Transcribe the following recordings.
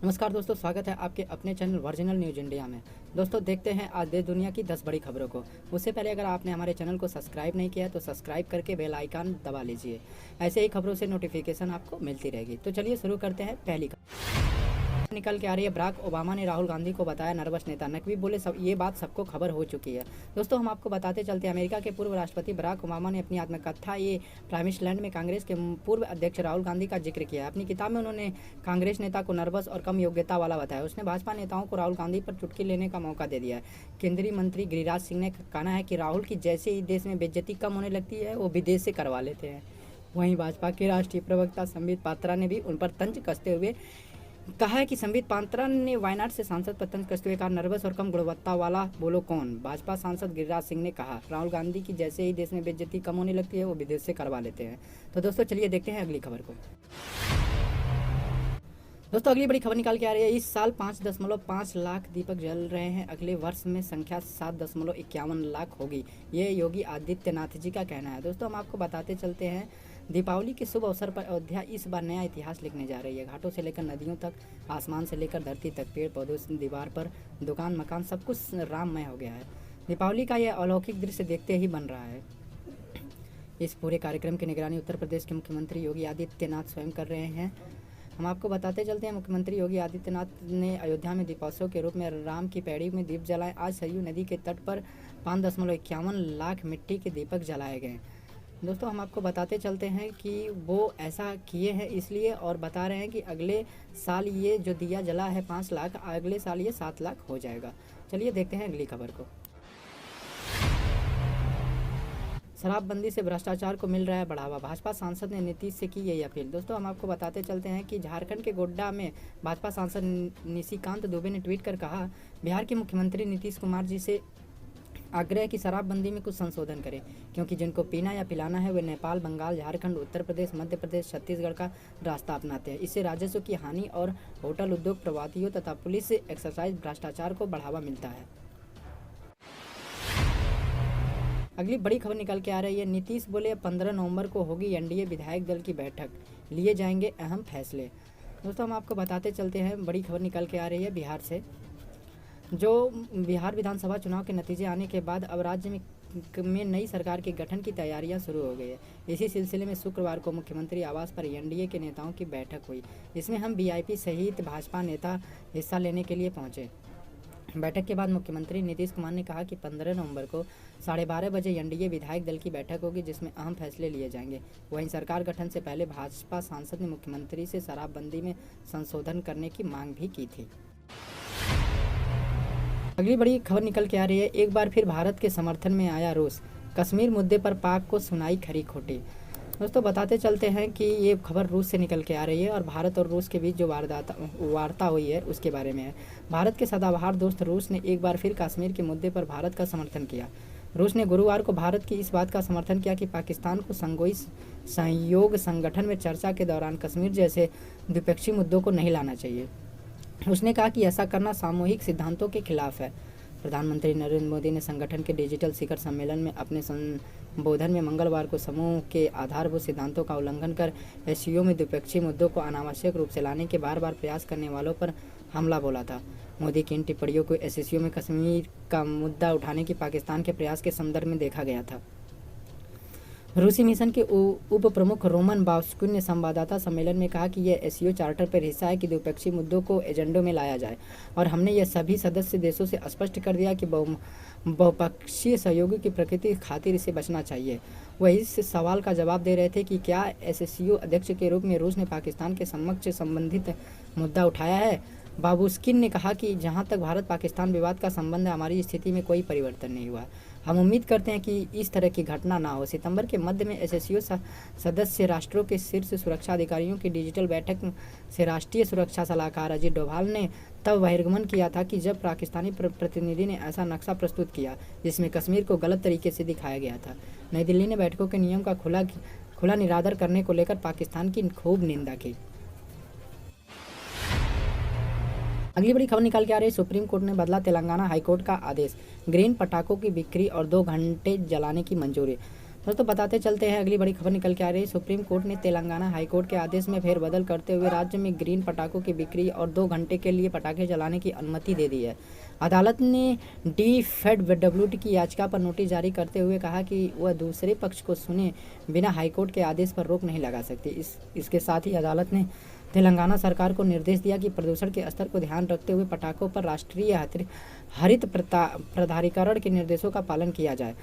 नमस्कार दोस्तों, स्वागत है आपके अपने चैनल वर्जिनल न्यूज इंडिया में। दोस्तों, देखते हैं आज देश दुनिया की 10 बड़ी खबरों को। उससे पहले अगर आपने हमारे चैनल को सब्सक्राइब नहीं किया तो सब्सक्राइब करके बेल आइकन दबा लीजिए। ऐसे ही खबरों से नोटिफिकेशन आपको मिलती रहेगी। तो चलिए शुरू करते हैं। पहली निकल के आ रही है, बराक ओबामा ने राहुल गांधी को बताया नर्वस नेता। नकवी बोले सब ये बात सबको खबर हो चुकी है। दोस्तों, हम आपको बताते चलते हैं, अमेरिका के पूर्व राष्ट्रपति बराक ओबामा ने अपनी आत्मकथा ये प्राइमिस लैंड में कांग्रेस के पूर्व अध्यक्ष राहुल गांधी का जिक्र किया है। अपनी किताब में उन्होंने कांग्रेस नेता को नर्वस और कम योग्यता वाला बताया। उसने भाजपा नेताओं को राहुल गांधी पर चुटकी लेने का मौका दे दिया है। केंद्रीय मंत्री गिरिराज सिंह ने कहना है कि राहुल की जैसे ही देश में बेइज्जती कम होने लगती है वो विदेश से करवा लेते हैं। वहीं भाजपा के राष्ट्रीय प्रवक्ता संबित पात्रा ने भी उन पर तंज कसते हुए कहा है कि संबित पात्रा ने वायनाड से सांसद पर तंज कसते हुए कहा, नर्वस और कम गुणवत्ता वाला बोलो कौन। भाजपा सांसद गिरिराज सिंह ने कहा, राहुल गांधी की जैसे ही देश में बेइज्जती कम होने लगती है वो विदेश से करवा लेते हैं। तो दोस्तों चलिए देखते हैं अगली खबर को। दोस्तों, अगली बड़ी खबर निकाल के आ रही है, इस साल 5.5 लाख दीपक जल रहे हैं, अगले वर्ष में संख्या 7.51 लाख होगी। ये योगी आदित्यनाथ जी का कहना है। दोस्तों, हम आपको बताते चलते हैं, दीपावली के शुभ अवसर पर अयोध्या इस बार नया इतिहास लिखने जा रही है। घाटों से लेकर नदियों तक, आसमान से लेकर धरती तक, पेड़ पौधों से दीवार पर, दुकान मकान सब कुछ राममय हो गया है। दीपावली का यह अलौकिक दृश्य देखते ही बन रहा है। इस पूरे कार्यक्रम की निगरानी उत्तर प्रदेश के मुख्यमंत्री योगी आदित्यनाथ स्वयं कर रहे हैं। हम आपको बताते चलते हैं, मुख्यमंत्री योगी आदित्यनाथ ने अयोध्या में दीपोत्सव के रूप में राम की पैड़ी में दीप जलाए। आज सरयू नदी के तट पर 5.51 लाख मिट्टी के दीपक जलाए गए। दोस्तों, हम आपको बताते चलते हैं कि वो ऐसा किए हैं इसलिए और बता रहे हैं कि अगले साल ये जो दिया जला है 5 लाख, अगले साल ये 7 लाख हो जाएगा। चलिए देखते हैं अगली खबर को। शराबबंदी से भ्रष्टाचार को मिल रहा है बढ़ावा, भाजपा सांसद ने नीतीश से की यही अपील। दोस्तों, हम आपको बताते चलते हैं कि झारखंड के गोड्डा में भाजपा सांसद निशिकांत दुबे ने ट्वीट कर कहा, बिहार के मुख्यमंत्री नीतीश कुमार जी से आग्रह कि शराबबंदी में कुछ संशोधन करें, क्योंकि जिनको पीना या पिलाना है वे नेपाल, बंगाल, झारखंड, उत्तर प्रदेश, मध्य प्रदेश, छत्तीसगढ़ का रास्ता अपनाते हैं। इससे राजस्व की हानि और होटल उद्योग, प्रवासियों तथा पुलिस एक्सरसाइज भ्रष्टाचार को बढ़ावा मिलता है। अगली बड़ी खबर निकल के आ रही है, नीतीश बोले 15 नवंबर को होगी एनडीए विधायक दल की बैठक, लिए जाएंगे अहम फैसले। दोस्तों, हम आपको बताते चलते हैं, बड़ी खबर निकल के आ रही है बिहार से। जो बिहार विधानसभा चुनाव के नतीजे आने के बाद अब राज्य में नई सरकार के गठन की तैयारियां शुरू हो गई है। इसी सिलसिले में शुक्रवार को मुख्यमंत्री आवास पर एनडीए के नेताओं की बैठक हुई। इसमें हम वीआईपी सहित भाजपा नेता हिस्सा लेने के लिए पहुंचे। बैठक के बाद मुख्यमंत्री नीतीश कुमार ने कहा कि 15 नवंबर को 12:30 बजे एनडीए विधायक दल की बैठक होगी, जिसमें अहम फैसले लिए जाएंगे। वहीं सरकार गठन से पहले भाजपा सांसद ने मुख्यमंत्री से शराबबंदी में संशोधन करने की मांग भी की थी। अगली बड़ी खबर निकल के आ रही है, एक बार फिर भारत के समर्थन में आया रूस, कश्मीर मुद्दे पर पाक को सुनाई खरी खोटी। दोस्तों, बताते चलते हैं कि ये खबर रूस से निकल के आ रही है और भारत और रूस के बीच जो वार्ता हुई है उसके बारे में है। भारत के सदाबहार दोस्त रूस ने एक बार फिर कश्मीर के मुद्दे पर भारत का समर्थन किया। रूस ने गुरुवार को भारत की इस बात का समर्थन किया कि पाकिस्तान को संगोई सहयोग संगठन में चर्चा के दौरान कश्मीर जैसे द्विपक्षीय मुद्दों को नहीं लाना चाहिए। उसने कहा कि ऐसा करना सामूहिक सिद्धांतों के खिलाफ है। प्रधानमंत्री नरेंद्र मोदी ने संगठन के डिजिटल शिखर सम्मेलन में अपने संबोधन में मंगलवार को समूह के आधारभूत सिद्धांतों का उल्लंघन कर एससीओ में द्विपक्षीय मुद्दों को अनावश्यक रूप से लाने के बार बार प्रयास करने वालों पर हमला बोला था। मोदी की इन टिप्पणियों को एससीओ में कश्मीर का मुद्दा उठाने की पाकिस्तान के प्रयास के संदर्भ में देखा गया था। रूसी मिशन के उप प्रमुख रोमन बास्कुन ने संवाददाता सम्मेलन में कहा कि यह एससीओ चार्टर पर हिस्सा है कि द्विपक्षीय मुद्दों को एजेंडों में लाया जाए, और हमने यह सभी सदस्य देशों से स्पष्ट कर दिया कि बहुपक्षीय सहयोग की प्रकृति खातिर इसे बचना चाहिए। वह इस सवाल का जवाब दे रहे थे कि क्या एससीओ अध्यक्ष के रूप में रूस ने पाकिस्तान के समक्ष संबंधित मुद्दा उठाया है। बाबुस्किन ने कहा कि जहां तक भारत पाकिस्तान विवाद का संबंध है, हमारी स्थिति में कोई परिवर्तन नहीं हुआ। हम उम्मीद करते हैं कि इस तरह की घटना ना हो। सितंबर के मध्य में एससीओ सदस्य राष्ट्रों के शीर्ष सुरक्षा अधिकारियों की डिजिटल बैठक से राष्ट्रीय सुरक्षा सलाहकार अजीत डोभाल ने तब बहिर्गमन किया था कि जब पाकिस्तानी प्रतिनिधि ने ऐसा नक्शा प्रस्तुत किया जिसमें कश्मीर को गलत तरीके से दिखाया गया था। नई दिल्ली ने बैठकों के नियम का खुला निरादर करने को लेकर पाकिस्तान की खूब निंदा की। अगली बड़ी खबर निकाल के आ रही है, सुप्रीम कोर्ट ने बदला तेलंगाना हाईकोर्ट का आदेश, ग्रीन पटाखों की बिक्री और 2 घंटे जलाने की मंजूरी। दोस्तों बताते चलते हैं, अगली बड़ी खबर निकल के आ रही है। सुप्रीम कोर्ट ने तेलंगाना हाई कोर्ट के आदेश में फेरबदल करते हुए राज्य में ग्रीन पटाखों की बिक्री और 2 घंटे के लिए पटाखे चलाने की अनुमति दे दी है। अदालत ने DFED की याचिका पर नोटिस जारी करते हुए कहा कि वह दूसरे पक्ष को सुने बिना हाईकोर्ट के आदेश पर रोक नहीं लगा सकती। इसके साथ ही अदालत ने तेलंगाना सरकार को निर्देश दिया कि प्रदूषण के स्तर को ध्यान रखते हुए पटाखों पर राष्ट्रीय हरित प्राधिकरण के निर्देशों का पालन किया जाए।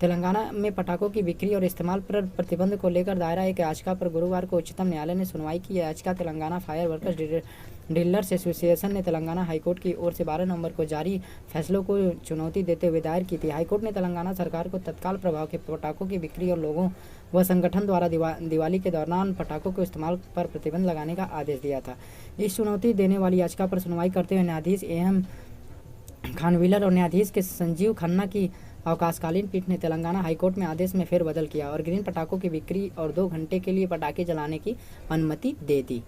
तेलंगाना में पटाखों की बिक्री और इस्तेमाल पर प्रतिबंध को लेकर दायरा एक याचिका पर गुरुवार को उच्चतम न्यायालय ने सुनवाई की। याचिका Telangana fire workers dealers association ने तेलंगाना हाईकोर्ट की ओर से 12 नवंबर को जारी फैसलों को चुनौती देते हुए दायर की थी। हाईकोर्ट ने तेलंगाना सरकार को तत्काल प्रभाव के पटाखों की बिक्री और लोगों व संगठन द्वारा दिवाली के दौरान पटाखों के इस्तेमाल पर प्रतिबंध लगाने का आदेश दिया था। इस चुनौती देने वाली याचिका पर सुनवाई करते हुए न्यायाधीश AM खानविलर और न्यायाधीश के संजीव खन्ना की अवकाशकालीन पीठ ने तेलंगाना हाईकोर्ट में आदेश में फेरबदल किया और ग्रीन पटाखों की बिक्री और 2 घंटे के लिए पटाखे जलाने की अनुमति दे दी।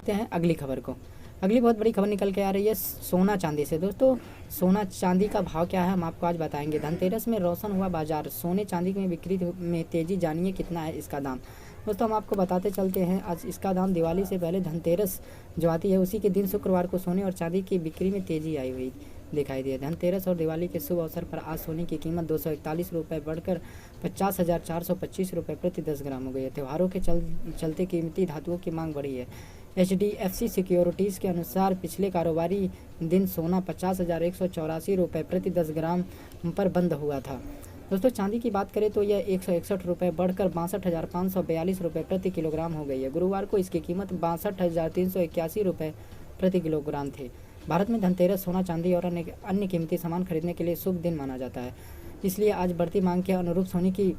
हैं अगली खबर को। अगली बहुत बड़ी खबर निकल के आ रही है सोना चांदी से। दोस्तों सोना चांदी का भाव क्या है हम आपको आज बताएंगे। धनतेरस में रोशन हुआ बाजार, सोने चांदी में बिक्री में तेजी, जानिए कितना है इसका दाम। दोस्तों हम आपको बताते चलते हैं, आज इसका दाम दिवाली से पहले धनतेरस जो आती है उसी के दिन शुक्रवार को सोने और चांदी की बिक्री में तेजी आई हुई दिखाई दी। धनतेरस और दिवाली के शुभ अवसर पर आज सोने की कीमत 241 रुपये बढ़कर 50,425 रुपये प्रति 10 ग्राम हो गई है। त्योहारों के चलते कीमती धातुओं की मांग बढ़ी है। HDFC सिक्योरिटीज़ के अनुसार पिछले कारोबारी दिन सोना 50,184 रुपये प्रति 10 ग्राम पर बंद हुआ था। दोस्तों चांदी की बात करें तो यह 161 रुपये बढ़कर 62,542 रुपये प्रति किलोग्राम हो गई है। गुरुवार को इसकी कीमत 62,381 रुपये प्रति किलोग्राम थी। भारत में धनतेरस सोना चांदी और अन्य कीमती सामान खरीदने के लिए शुभ दिन माना जाता है, इसलिए आज बढ़ती मांग के अनुरूप सोने की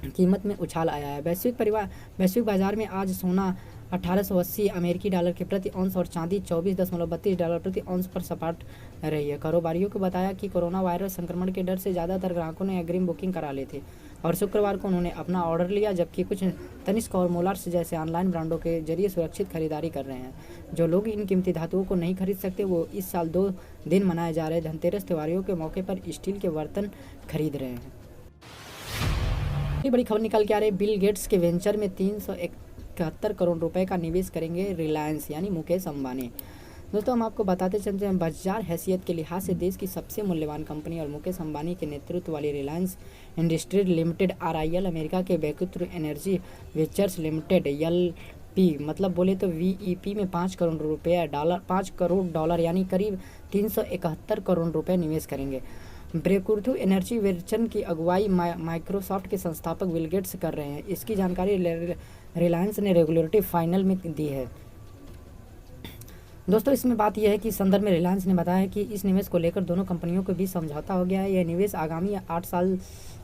कीमत में उछाल आया है। वैश्विक बाजार में आज सोना 1880 अमेरिकी डॉलर के प्रति औंस और चांदी 24.32 डॉलर प्रति औंस पर सपाट रही है। कारोबारियों को बताया कि कोरोना वायरस संक्रमण के डर से ज़्यादातर ग्राहकों ने अग्रिम बुकिंग करा ली थी और शुक्रवार को उन्होंने अपना ऑर्डर लिया, जबकि कुछ तनिष्क और मोलार्स जैसे ऑनलाइन ब्रांडों के जरिए सुरक्षित खरीदारी कर रहे हैं। जो लोग इन कीमती धातुओं को नहीं खरीद सकते वो इस साल 2 दिन मनाए जा रहे धनतेरस त्योहारों के मौके पर स्टील के बर्तन खरीद रहे हैं। बड़ी खबर निकल के आ रही है, बिल गेट्स के वेंचर में 371 करोड़ रुपए का निवेश करेंगे रिलायंस यानी मुकेश अंबानी। दोस्तों हम आपको बताते चलते हैं, बाजार हैसियत के लिहाज से देश की सबसे मूल्यवान कंपनी और मुकेश अंबानी के नेतृत्व वाली Reliance industries limited RIL America के बैकुत्र एनर्जी वेंचर्स लिमिटेड LP मतलब बोले तो VEP में 5 करोड़ डॉलर यानी करीब 371 करोड़ रुपए निवेश करेंगे। ब्रेकथ्रू एनर्जी वेंचर की अगुवाई माइक्रोसॉफ्ट के संस्थापक बिल गेट्स कर रहे हैं। इसकी जानकारी रिलायंस ने रेगुलेटरी फाइनल में दी है। दोस्तों इसमें बात यह है कि संदर्भ में रिलायंस ने बताया कि इस निवेश को लेकर दोनों कंपनियों के बीच समझौता हो गया है। यह निवेश आगामी 8 साल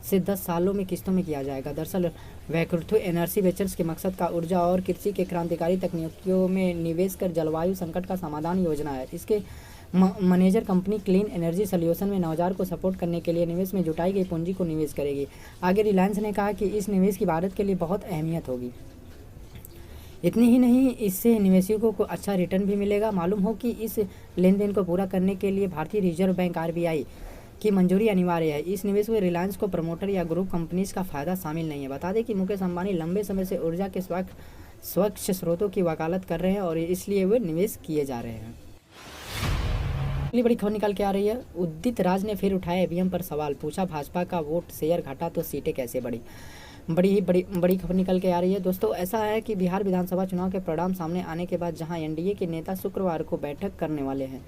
से 10 सालों में किस्तों में किया जाएगा। दरअसल ब्रेकथ्रू एनर्जी वेंचर्स के मकसद का ऊर्जा और कृषि के क्रांतिकारी तकनीकों में निवेश कर जलवायु संकट का समाधान योजना है। इसके manager company clean energy solution में नवाचार को सपोर्ट करने के लिए निवेश में जुटाई गई पूंजी को निवेश करेगी। आगे रिलायंस ने कहा कि इस निवेश की भारत के लिए बहुत अहमियत होगी। इतनी ही नहीं, इससे निवेशकों को अच्छा रिटर्न भी मिलेगा। मालूम हो कि इस लेन देन को पूरा करने के लिए भारतीय रिजर्व बैंक RBI की मंजूरी अनिवार्य है। इस निवेश में रिलायंस को प्रमोटर या ग्रुप कंपनीज का फायदा शामिल नहीं है। बता दें कि मुकेश अंबानी लंबे समय से ऊर्जा के स्वच्छ स्रोतों की वकालत कर रहे हैं और इसलिए वे निवेश किए जा रहे हैं। अगली बड़ी खबर निकल के आ रही है, उदित राज ने फिर उठाया EVM पर सवाल, पूछा भाजपा का वोट शेयर घटा तो सीटें कैसे बढ़ी। बड़ी खबर निकल के आ रही है। दोस्तों ऐसा है कि बिहार विधानसभा चुनाव के परिणाम सामने आने के बाद जहां NDA के नेता शुक्रवार को बैठक करने वाले हैं,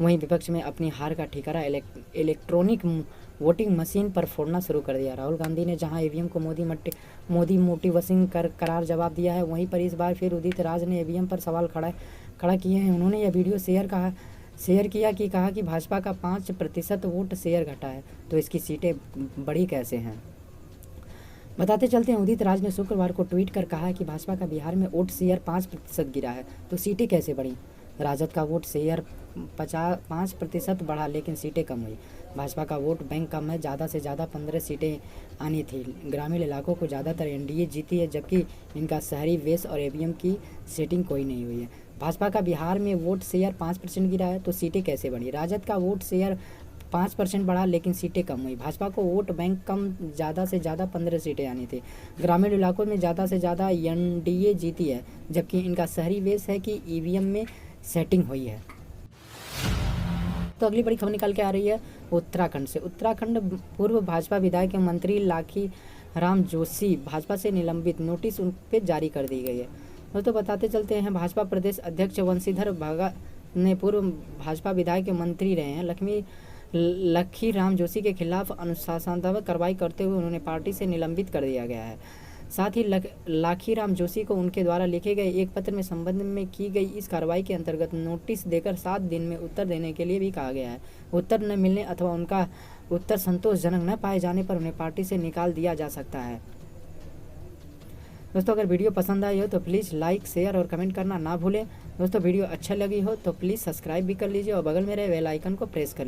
वहीं विपक्ष में अपनी हार का ठिकाना इलेक्ट्रॉनिक वोटिंग मशीन पर फोड़ना शुरू कर दिया। राहुल गांधी ने जहां EVM को मोदी मोटिवेशन करार जवाब दिया है, वहीं पर इस बार फिर उदित राज ने EVM पर सवाल खड़ा किए हैं। उन्होंने यह वीडियो शेयर किया कि कहा कि भाजपा का 5% वोट शेयर घटा है तो इसकी सीटें बढ़ी कैसे हैं। बताते चलते हैं, उदित राज ने शुक्रवार को ट्वीट कर कहा कि भाजपा का बिहार में वोट शेयर 5% गिरा है तो सीटें कैसे बढ़ी। राजद का वोट शेयर 5% बढ़ा लेकिन सीटें कम हुई। भाजपा का वोट बैंक कम है, ज़्यादा से ज़्यादा 15 सीटें आनी थी। ग्रामीण इलाकों को ज़्यादातर NDA जीती है, जबकि इनका शहरी वेस और EVM की सेटिंग कोई नहीं हुई है। भाजपा का बिहार में वोट शेयर 5% गिरा है तो सीटें कैसे बढ़ी। राजद का वोट शेयर 5% बढ़ा लेकिन सीटें कम हुई। भाजपा को वोट बैंक कम, ज़्यादा से ज़्यादा 15 सीटें आनी थी। ग्रामीण इलाकों में ज़्यादा से ज़्यादा एनडीए जीती है, जबकि इनका शहरी वेश है कि ईवीएम में सेटिंग हुई है। तो अगली बड़ी खबर निकल के आ रही है उत्तराखंड से। उत्तराखंड पूर्व भाजपा विधायक एवं मंत्री लाखी राम जोशी भाजपा से निलंबित, नोटिस उन पर जारी कर दी गई है। दोस्तों बताते चलते हैं, भाजपा प्रदेश अध्यक्ष वंशीधर भगत ने पूर्व भाजपा विधायक एवं मंत्री रहे हैं लखी राम जोशी के खिलाफ अनुशासनात्मक कार्रवाई करते हुए उन्होंने पार्टी से निलंबित कर दिया गया है। साथ ही लाखी राम जोशी को उनके द्वारा लिखे गए एक पत्र में संबंध में की गई इस कार्रवाई के अंतर्गत नोटिस देकर 7 दिन में उत्तर देने के लिए भी कहा गया है। उत्तर न मिलने अथवा उनका उत्तर संतोषजनक न पाए जाने पर उन्हें पार्टी से निकाल दिया जा सकता है। दोस्तों अगर वीडियो पसंद आई हो तो प्लीज़ लाइक, शेयर और कमेंट करना ना भूलें। दोस्तों वीडियो अच्छा लगी हो तो प्लीज़ सब्सक्राइब भी कर लीजिए और बगल में रहे बेल आइकन को प्रेस कर लीजिए।